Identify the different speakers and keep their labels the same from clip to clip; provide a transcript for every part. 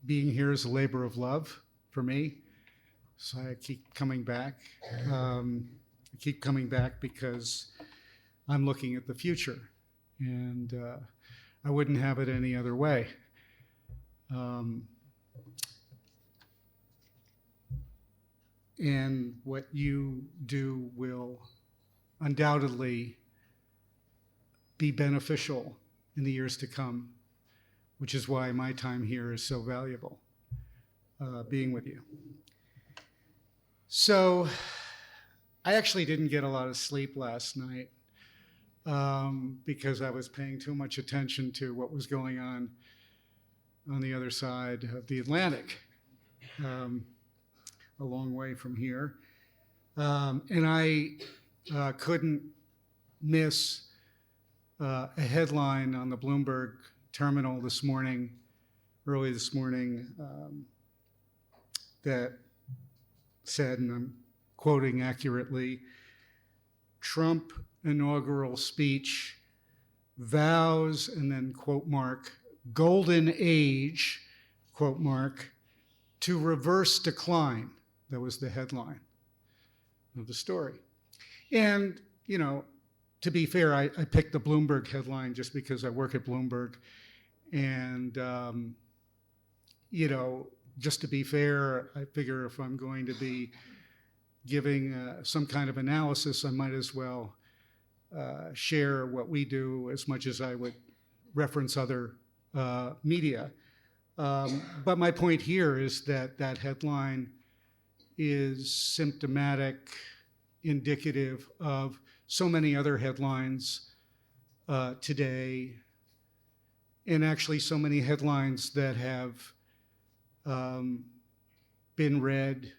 Speaker 1: being here is a labor of love for me, so I keep coming back. I keep coming back because I'm looking at the future, and I wouldn't have it any other way. And what you do will undoubtedly be beneficial in the years to come, which is why my time here is so valuable, being with you. So I actually didn't get a lot of sleep last night because I was paying too much attention to what was going on the other side of the Atlantic, a long way from here. And I couldn't miss a headline on the Bloomberg terminal this morning, early this morning, that said, and I'm quoting accurately, Trump inaugural speech vows, and then quote mark, golden age, quote mark, to reverse decline. That was the headline of the story. And, you know, to be fair, I picked the Bloomberg headline just because I work at Bloomberg. And, you know, just to be fair, I figure if I'm going to be giving some kind of analysis, I might as well share what we do as much as I would reference other media. But my point here is that that headline is symptomatic, indicative of so many other headlines today, and actually so many headlines that have been read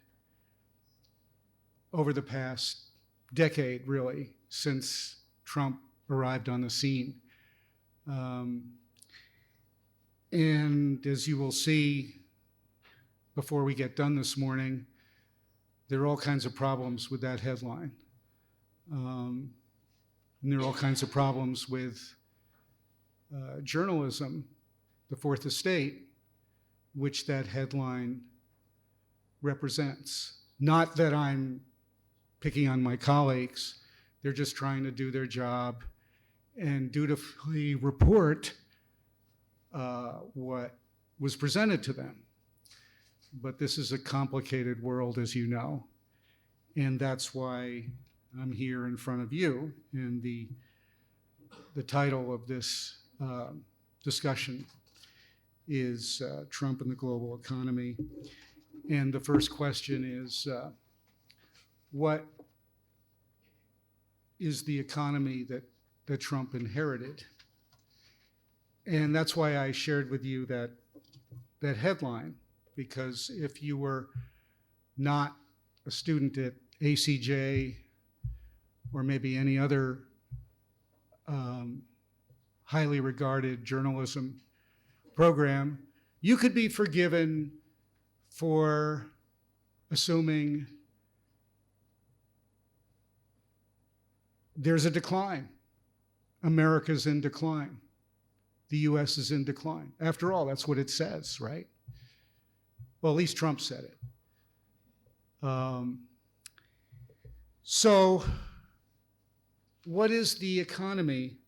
Speaker 1: over the past decade, really, since Trump arrived on the scene. And as you will see before we get done this morning, there are all kinds of problems with that headline. And there are all kinds of problems with journalism, the fourth estate, which that headline represents. Not that I'm picking on my colleagues, they're just trying to do their job and dutifully report what was presented to them. But this is a complicated world, as you know, and that's why I'm here in front of you. And the title of this discussion is Trump and the Global Economy. And the first question is, what is the economy that Trump inherited? And that's why I shared with you that headline, because if you were not a student at ACJ or maybe any other highly regarded journalism program, you could be forgiven for assuming there's a decline. America's in decline. The US is in decline. After all, that's what it says, right? Well, at least Trump said it. So what is the economy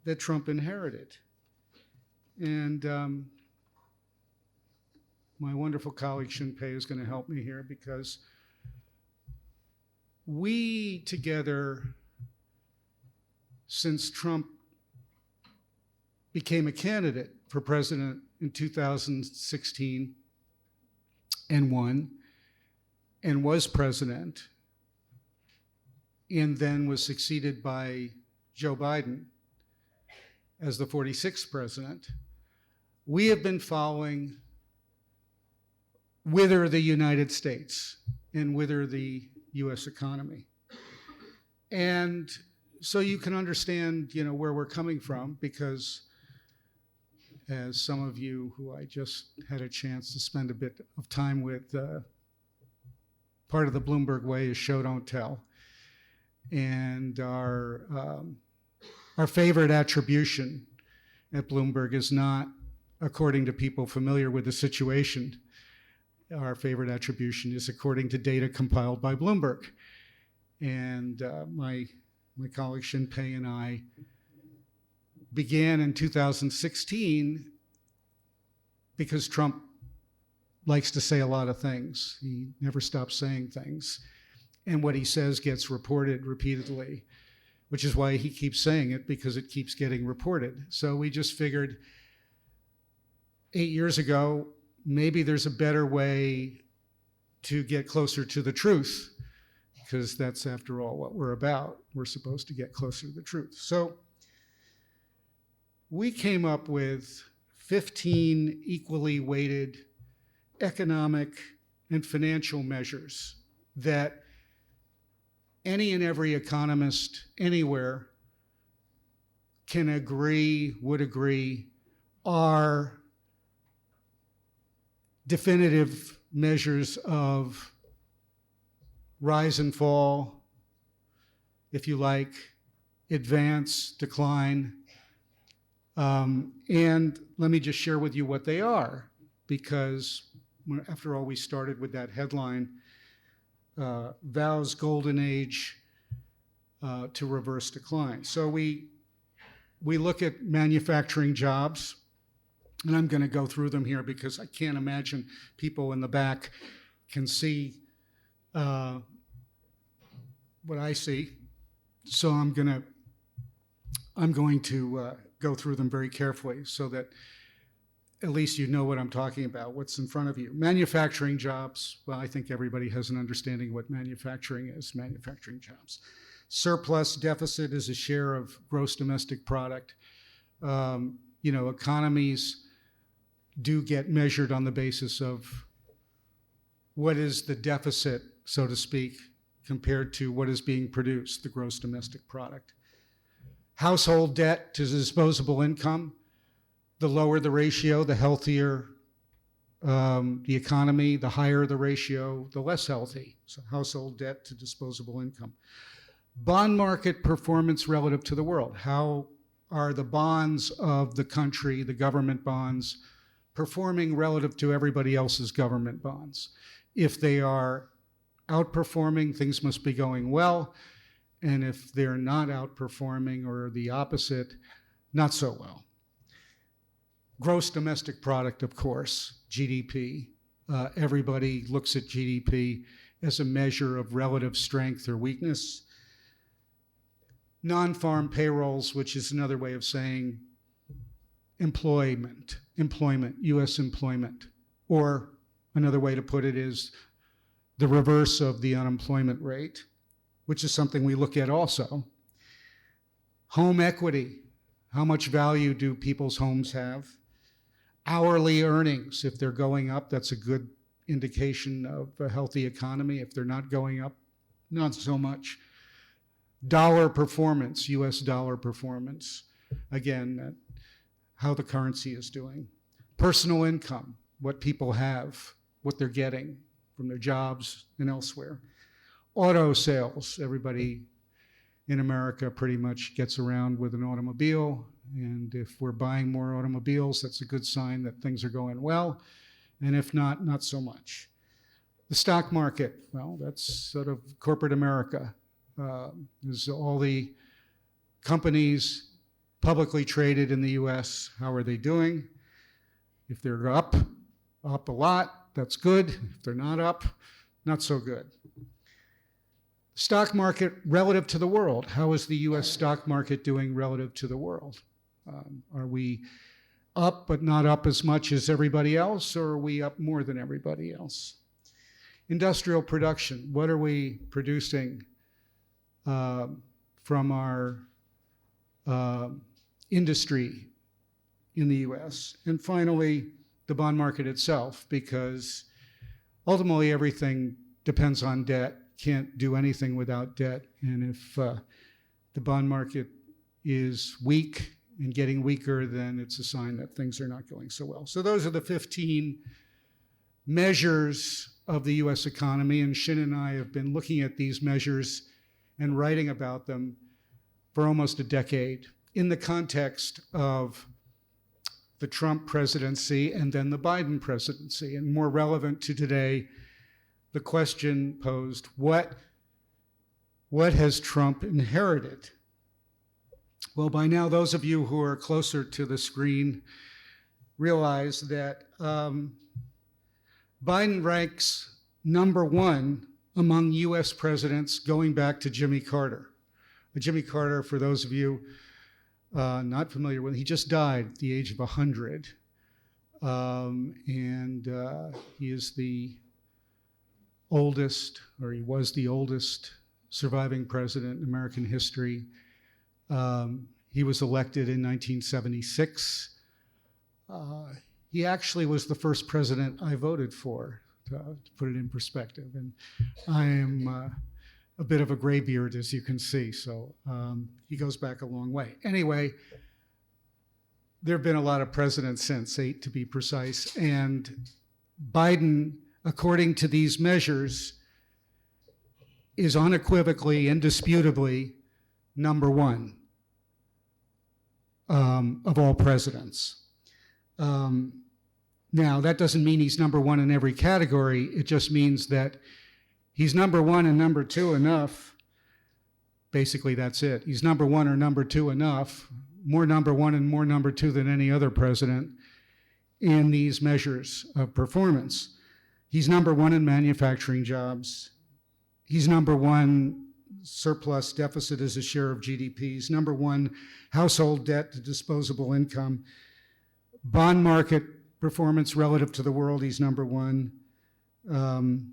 Speaker 1: that Trump inherited? And my wonderful colleague Shinpei is going to help me here, because we together, since Trump became a candidate for president in 2016 and won, and was president, and then was succeeded by Joe Biden as the 46th president, we have been following whither the United States and whither the US economy. And so you can understand, you know, where we're coming from, because as some of you who I just had a chance to spend a bit of time with, part of the Bloomberg way is show, don't tell. And our favorite attribution at Bloomberg is not according to people familiar with the situation, our favorite attribution is according to data compiled by Bloomberg. And my colleague Shinpei and I began in 2016 because Trump likes to say a lot of things. He never stops saying things. And what he says gets reported repeatedly, which is why he keeps saying it, because it keeps getting reported. So we just figured 8 years ago, maybe there's a better way to get closer to the truth, because that's, after all, what we're about. We're supposed to get closer to the truth. So we came up with 15 equally weighted economic and financial measures that any and every economist anywhere would agree are definitive measures of rise and fall, if you like, advance, decline. And let me just share with you what they are, because after all, we started with that headline, Vow's Golden Age to Reverse Decline. So we look at manufacturing jobs, and I'm going to go through them here because I can't imagine people in the back can see what I see. So I'm going to go through them very carefully so that at least you know what I'm talking about, what's in front of you. Manufacturing jobs, well, I think everybody has an understanding of what manufacturing is, manufacturing jobs. Surplus deficit is a share of gross domestic product. Economies do get measured on the basis of what is the deficit, so to speak, compared to what is being produced, the gross domestic product. Household debt to disposable income, the lower the ratio, the healthier the economy, the higher the ratio, the less healthy. So household debt to disposable income. Bond market performance relative to the world. How are the bonds of the country, the government bonds, performing relative to everybody else's government bonds? If they are outperforming, things must be going well. And if they're not outperforming, or the opposite, not so well. Gross domestic product, of course, GDP. Everybody looks at GDP as a measure of relative strength or weakness. Non-farm payrolls, which is another way of saying employment, U.S. employment. Or another way to put it is the reverse of the unemployment rate, which is something we look at also. Home equity, how much value do people's homes have? Hourly earnings, if they're going up, that's a good indication of a healthy economy. If they're not going up, not so much. Dollar performance, US dollar performance. Again, how the currency is doing. Personal income, what people have, what they're getting from their jobs and elsewhere. Auto sales, everybody in America pretty much gets around with an automobile, and if we're buying more automobiles, that's a good sign that things are going well, and if not, not so much. The stock market, well, that's sort of corporate America. There's all the companies publicly traded in the US, how are they doing? If they're up a lot, that's good. If they're not up, not so good. Stock market relative to the world. How is the US stock market doing relative to the world? Are we up but not up as much as everybody else, or are we up more than everybody else? Industrial production. What are we producing from our industry in the US? And finally, the bond market itself, because ultimately everything depends on debt. Can't do anything without debt. And if the bond market is weak and getting weaker, then it's a sign that things are not going so well. So those are the 15 measures of the US economy, and Shin and I have been looking at these measures and writing about them for almost a decade in the context of the Trump presidency and then the Biden presidency. And more relevant to today, the question posed, what has Trump inherited? Well, by now, those of you who are closer to the screen realize that Biden ranks number one among US presidents going back to Jimmy Carter. Jimmy Carter, for those of you not familiar with, he just died at the age of 100. He is the oldest, or he was the oldest surviving president in American history. He was elected in 1976. He actually was the first president I voted for, to put it in perspective. And I am a bit of a graybeard, as you can see, so he goes back a long way. Anyway, there have been a lot of presidents since, 8 to be precise, and Biden, according to these measures, is unequivocally, indisputably number one of all presidents. Now, that doesn't mean he's number one in every category. It just means that he's number one and number two enough. Basically, that's it. He's number one or number two enough, more number one and more number two than any other president in these measures of performance. He's number one in manufacturing jobs. He's number one surplus deficit as a share of GDP. He's number one household debt to disposable income. Bond market performance relative to the world, he's number one. And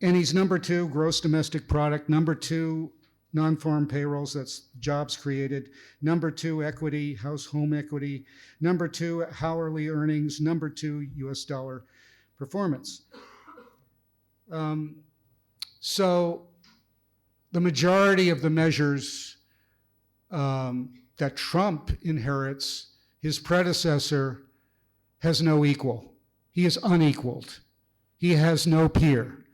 Speaker 1: he's number two, gross domestic product. Number two, non-farm payrolls, that's jobs created. Number two, equity, home equity. Number two, hourly earnings. Number two, US dollar performance. So the majority of the measures that Trump inherits, his predecessor has no equal. He is unequaled. He has no peer.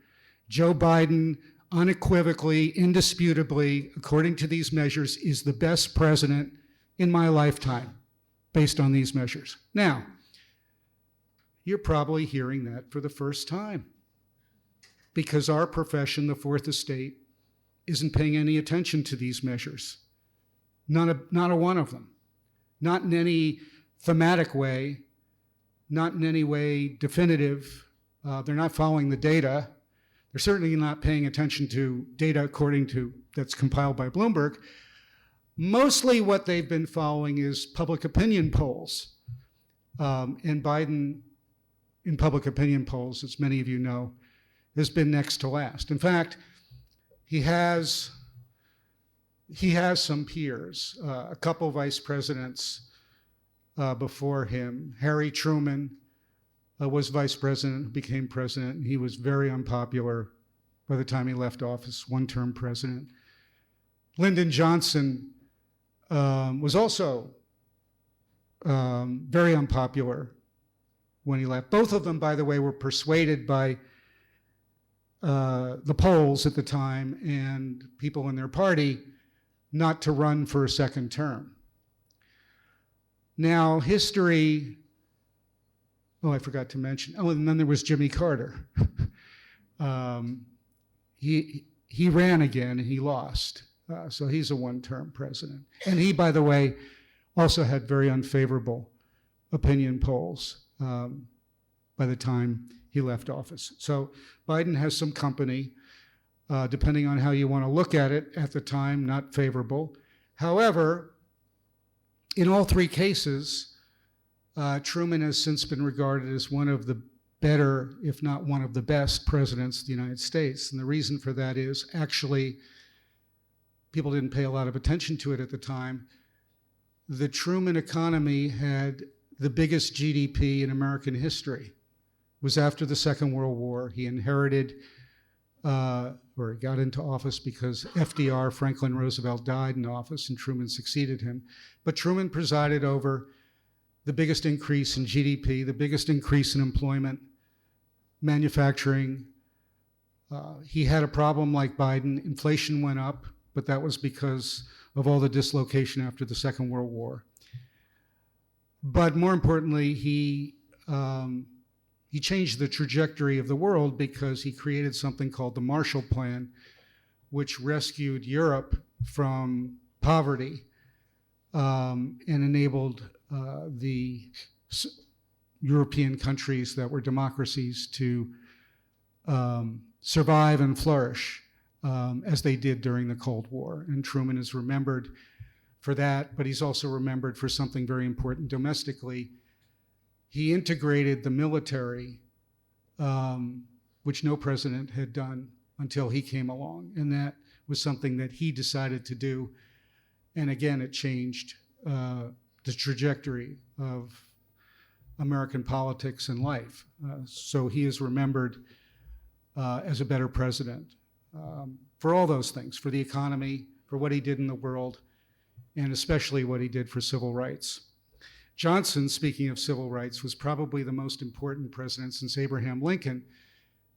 Speaker 1: Joe Biden, unequivocally, indisputably, according to these measures, is the best president in my lifetime, based on these measures. Now, you're probably hearing that for the first time, because our profession, the Fourth Estate, isn't paying any attention to these measures. Not a one of them. Not in any thematic way, not in any way definitive. They're not following the data. They're certainly not paying attention to data that's compiled by Bloomberg. Mostly what they've been following is public opinion polls. And Biden, in public opinion polls, as many of you know, has been next to last. In fact, he has some peers, a couple vice presidents before him. Harry Truman was vice president, who became president, and he was very unpopular by the time he left office, one-term president. Lyndon Johnson was also very unpopular when he left. Both of them, by the way, were persuaded by the polls at the time and people in their party not to run for a second term. Now, history, I forgot to mention, and then there was Jimmy Carter. He ran again and he lost. So he's a one-term president. And he, by the way, also had very unfavorable opinion polls by the time he left office. So Biden has some company, depending on how you want to look at it at the time, not favorable. However, in all three cases, Truman has since been regarded as one of the better, if not one of the best presidents of the United States. And the reason for that is, actually, people didn't pay a lot of attention to it at the time. The Truman economy had the biggest GDP in American history. It was after the Second World War. He inherited, or he got into office because FDR, Franklin Roosevelt, died in office and Truman succeeded him. But Truman presided over the biggest increase in GDP, the biggest increase in employment, manufacturing. He had a problem like Biden. Inflation went up, but that was because of all the dislocation after the Second World War. But more importantly, he changed the trajectory of the world because he created something called the Marshall Plan, which rescued Europe from poverty and enabled the European countries that were democracies to survive and flourish as they did during the Cold War. And Truman is remembered for that, but he's also remembered for something very important domestically. He integrated the military, which no president had done until he came along. And that was something that he decided to do. And again, it changed the trajectory of American politics and life. So he is remembered as a better president for all those things, for the economy, for what he did in the world, and especially what he did for civil rights. Johnson, speaking of civil rights, was probably the most important president since Abraham Lincoln,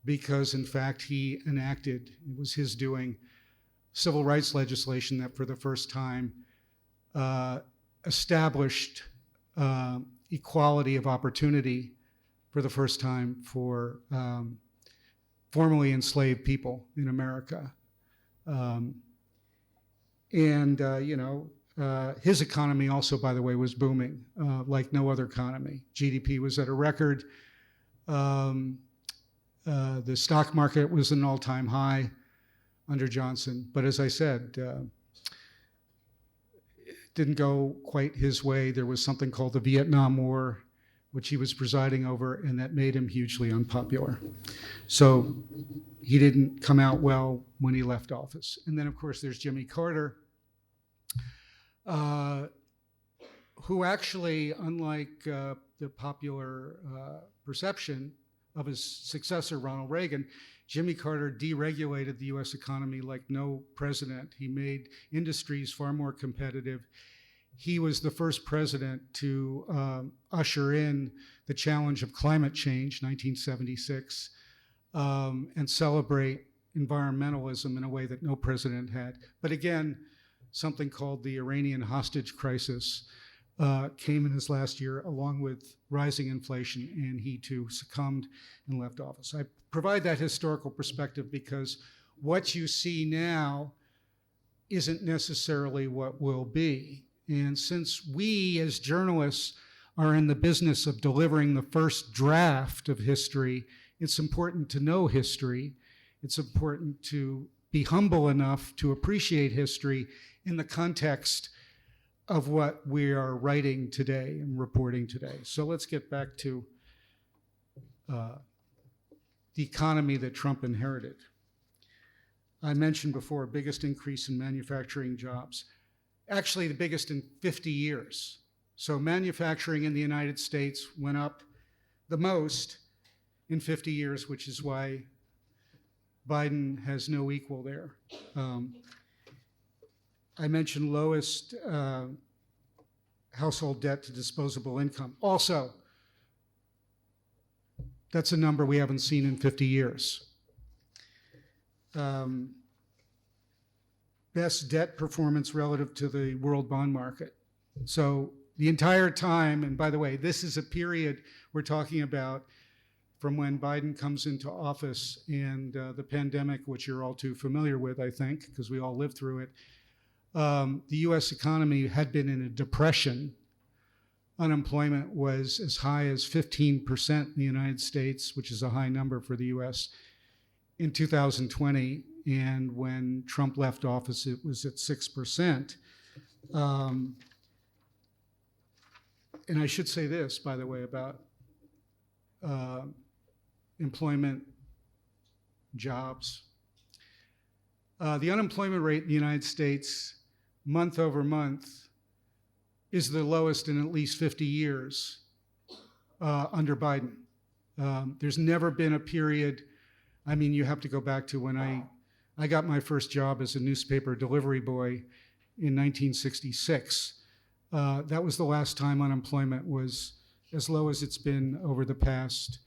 Speaker 1: because in fact he enacted, it was his doing, civil rights legislation that for the first time established equality of opportunity for the first time for formerly enslaved people in America. His economy also, by the way, was booming like no other economy. GDP was at a record. The stock market was an all-time high under Johnson. But as I said, it didn't go quite his way. There was something called the Vietnam War, which he was presiding over, and that made him hugely unpopular. So he didn't come out well when he left office. And then, of course, there's Jimmy Carter, who actually, unlike the popular perception of his successor, Ronald Reagan, Jimmy Carter deregulated the US economy like no president. He made industries far more competitive. He was the first president to usher in the challenge of climate change, 1976, and celebrate environmentalism in a way that no president had. But again, something called the Iranian hostage crisis came in his last year, along with rising inflation, and he too succumbed and left office. I provide that historical perspective because what you see now isn't necessarily what will be. And since we as journalists are in the business of delivering the first draft of history, it's important to know history. It's important to be humble enough to appreciate history in the context of what we are writing today and reporting today. So let's get back to the economy that Trump inherited. I mentioned before, biggest increase in manufacturing jobs. Actually, the biggest in 50 years. So manufacturing in the United States went up the most in 50 years, which is why Biden has no equal there. I mentioned lowest household debt to disposable income. Also, that's a number we haven't seen in 50 years. Best debt performance relative to the world bond market. So the entire time, and by the way, this is a period we're talking about from when Biden comes into office and the pandemic, which you're all too familiar with, I think, because we all lived through it. The US economy had been in a depression. Unemployment was as high as 15% in the United States, which is a high number for the US, in 2020. And when Trump left office, it was at 6%. And I should say this, by the way, about employment, jobs. The unemployment rate in the United States, month over month, is the lowest in at least 50 years under Biden. There's never been a period, I mean, you have to go back to when I got my first job as a newspaper delivery boy in 1966. That was the last time unemployment was as low as it's been over the past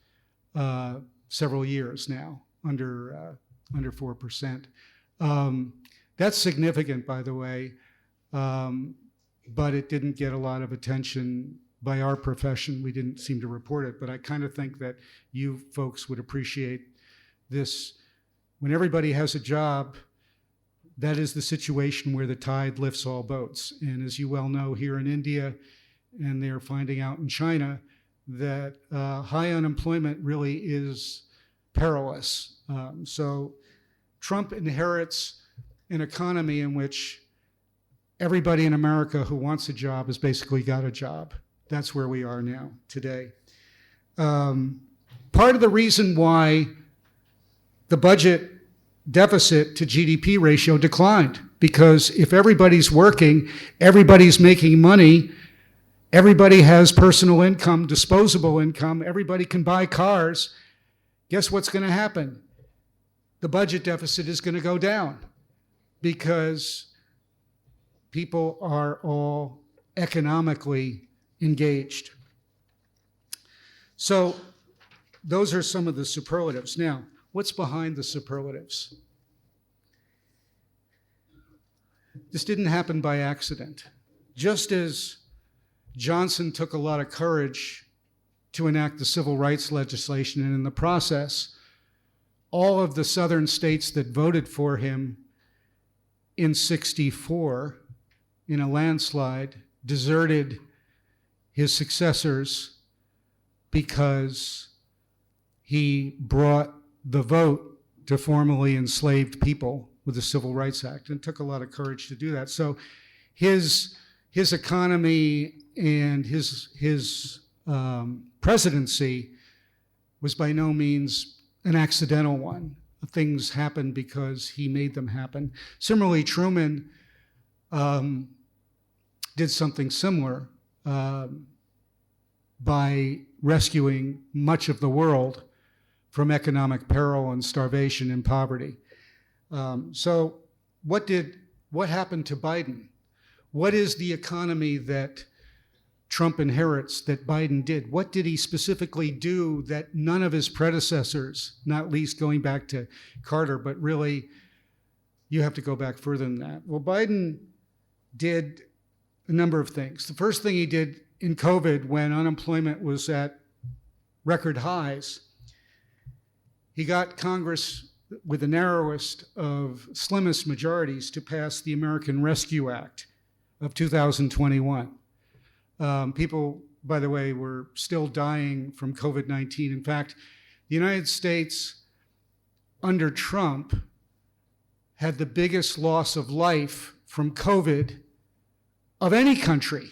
Speaker 1: several years now, under 4%. That's significant, by the way, but it didn't get a lot of attention by our profession. We didn't seem to report it, but I kind of think that you folks would appreciate this. When everybody has a job, that is the situation where the tide lifts all boats. And as you well know, here in India, and they're finding out in China, that high unemployment really is perilous. So Trump inherits an economy in which everybody in America who wants a job has basically got a job. That's where we are now, today. Part of the reason why the budget deficit to GDP ratio declined, because if everybody's working, everybody's making money, everybody has personal income, disposable income, everybody can buy cars, guess what's going to happen? The budget deficit is going to go down because people are all economically engaged. So those are some of the superlatives. Now, what's behind the superlatives? This didn't happen by accident. Just as Johnson took a lot of courage to enact the civil rights legislation, and in the process, all of the southern states that voted for him in '64 in a landslide deserted his successors because he brought the vote to formerly enslaved people with the Civil Rights Act, and it took a lot of courage to do that. So his economy and his presidency was by no means an accidental one. Things happened because he made them happen. Similarly, Truman did something similar by rescuing much of the world from economic peril and starvation and poverty. So what happened to Biden? What is the economy that Trump inherits that Biden did? What did he specifically do that none of his predecessors, not least going back to Carter, but really you have to go back further than that? Well, Biden did a number of things. The first thing he did in COVID, when unemployment was at record highs, he got Congress with the narrowest of slimmest majorities to pass the American Rescue Act of 2021. People, by the way, were still dying from COVID-19. In fact, the United States under Trump had the biggest loss of life from COVID of any country,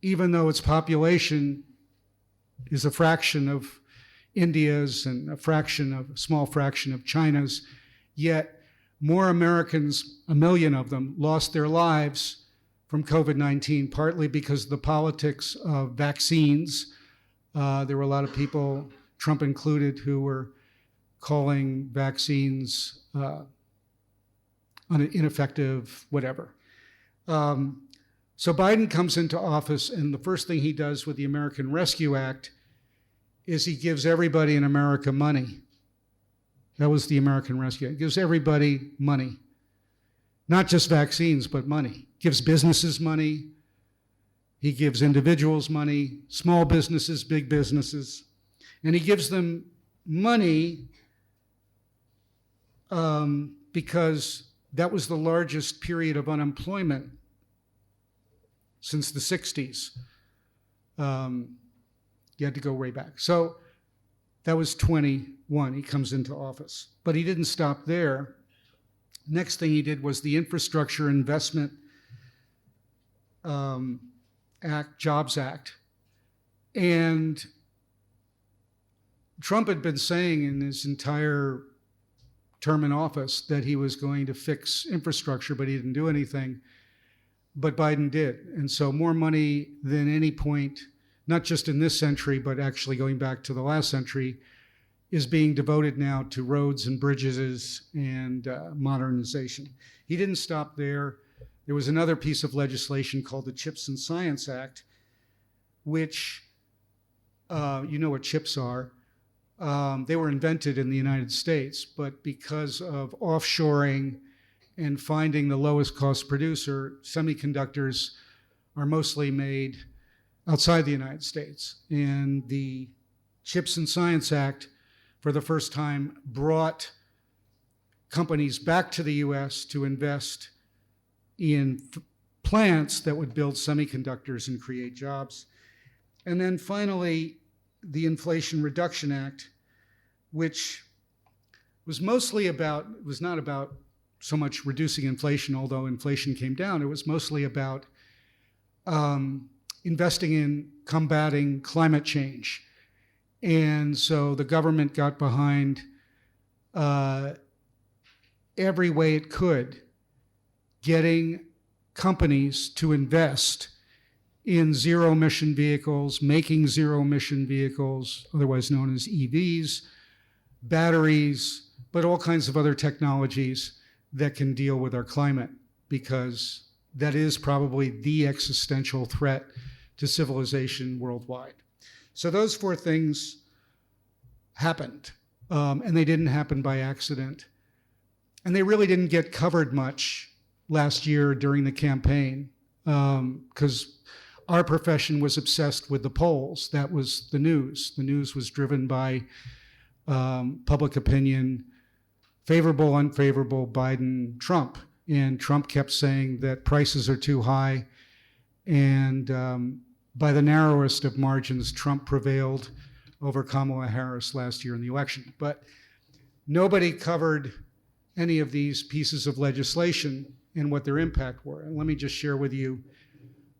Speaker 1: even though its population is a fraction of India's and a small fraction of China's, yet more Americans, 1 million of them, lost their lives from COVID-19, partly because of the politics of vaccines. There were a lot of people, Trump included, who were calling vaccines ineffective, whatever. So Biden comes into office, and the first thing he does with the American Rescue Act is he gives everybody in America money. That was the American Rescue Act. He gives everybody money. Not just vaccines, but money. Gives businesses money. He gives individuals money, small businesses, big businesses. And he gives them money because that was the largest period of unemployment since the 60s. You had to go way back. So that was 21, he comes into office. But he didn't stop there. Next thing he did was the Infrastructure Investment Act, Jobs Act. And Trump had been saying in his entire term in office that he was going to fix infrastructure, but he didn't do anything. But Biden did. And so more money than any point, not just in this century, but actually going back to the last century, is being devoted now to roads and bridges and modernization. He didn't stop there. There was another piece of legislation called the Chips and Science Act, which, you know what chips are. They were invented in the United States, but because of offshoring and finding the lowest cost producer, semiconductors are mostly made outside the United States. And the CHIPS and Science Act, for the first time, brought companies back to the US to invest in plants that would build semiconductors and create jobs. And then finally, the Inflation Reduction Act, which was mostly about, was not about so much reducing inflation, although inflation came down. It was mostly about investing in combating climate change. And so the government got behind every way it could, getting companies to invest in zero-emission vehicles, making zero-emission vehicles, otherwise known as EVs, batteries, but all kinds of other technologies that can deal with our climate, because that is probably the existential threat to civilization worldwide. So those four things happened, and they didn't happen by accident. And they really didn't get covered much last year during the campaign, because our profession was obsessed with the polls. That was the news. The news was driven by public opinion, favorable, unfavorable, Biden, Trump. And Trump kept saying that prices are too high. And by the narrowest of margins, Trump prevailed over Kamala Harris last year in the election. But nobody covered any of these pieces of legislation and what their impact were. And let me just share with you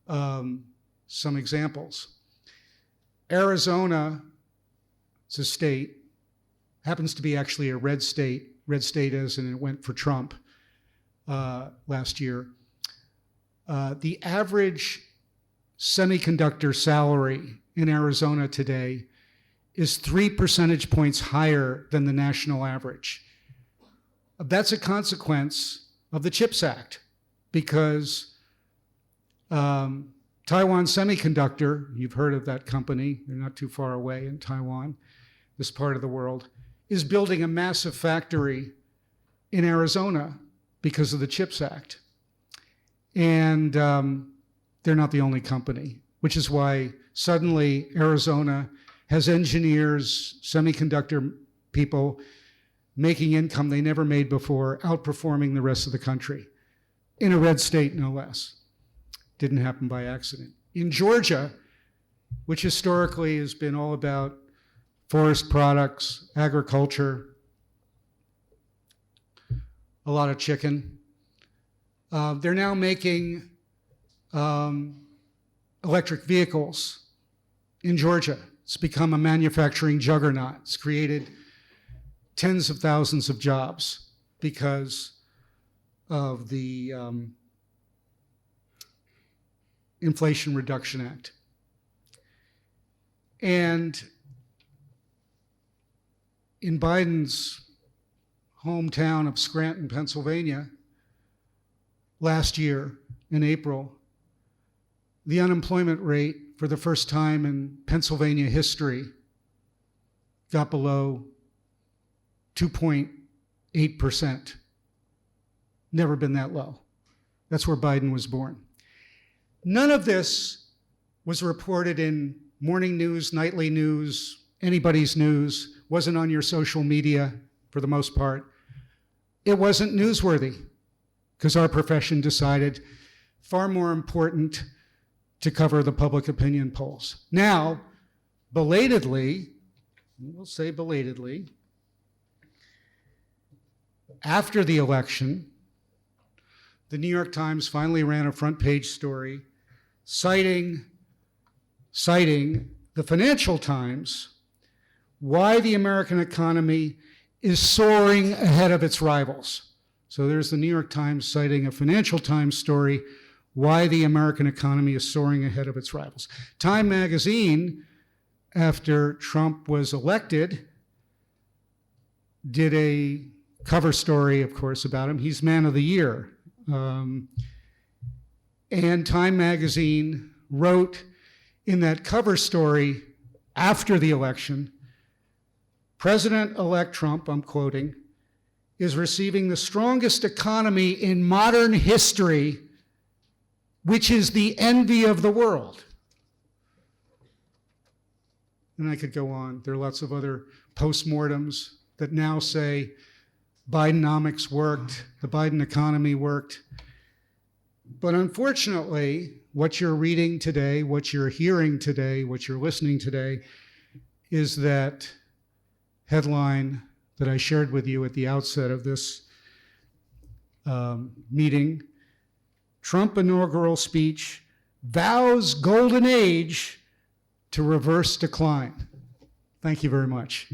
Speaker 1: some examples. Arizona, it's a state, happens to be actually a red state as in it went for Trump last year. The average semiconductor salary in Arizona today is 3 percentage points higher than the national average. That's a consequence of the CHIPS Act, because Taiwan Semiconductor, you've heard of that company, they're not too far away in Taiwan, this part of the world, is building a massive factory in Arizona because of the CHIPS Act. And they're not the only company, which is why suddenly Arizona has engineers, semiconductor people making income they never made before, outperforming the rest of the country, in a red state, no less. Didn't happen by accident. In Georgia, which historically has been all about forest products, agriculture, a lot of chicken, they're now making electric vehicles in Georgia. It's become a manufacturing juggernaut. It's created tens of thousands of jobs because of the Inflation Reduction Act. And in Biden's hometown of Scranton, Pennsylvania, last year in April, the unemployment rate for the first time in Pennsylvania history got below 2.8%. Never been that low. That's where Biden was born. None of this was reported in morning news, nightly news, anybody's news, wasn't on your social media for the most part. It wasn't newsworthy because our profession decided far more important to cover the public opinion polls. Now, belatedly, we'll say belatedly, after the election, the New York Times finally ran a front page story citing the Financial Times, why the American economy is soaring ahead of its rivals. So there's the New York Times citing a Financial Times story, why the American economy is soaring ahead of its rivals. Time magazine, after Trump was elected, did a cover story, of course, about him. He's Man of the Year. And Time magazine wrote in that cover story after the election, President-elect Trump, I'm quoting, is receiving the strongest economy in modern history, which is the envy of the world. and I could go on. There are lots of other postmortems that now say Bidenomics worked, the Biden economy worked. But unfortunately, what you're reading today, what you're hearing today, what you're listening today is that headline that I shared with you at the outset of this meeting. Trump inaugural speech vows golden age to reverse decline. Thank you very much.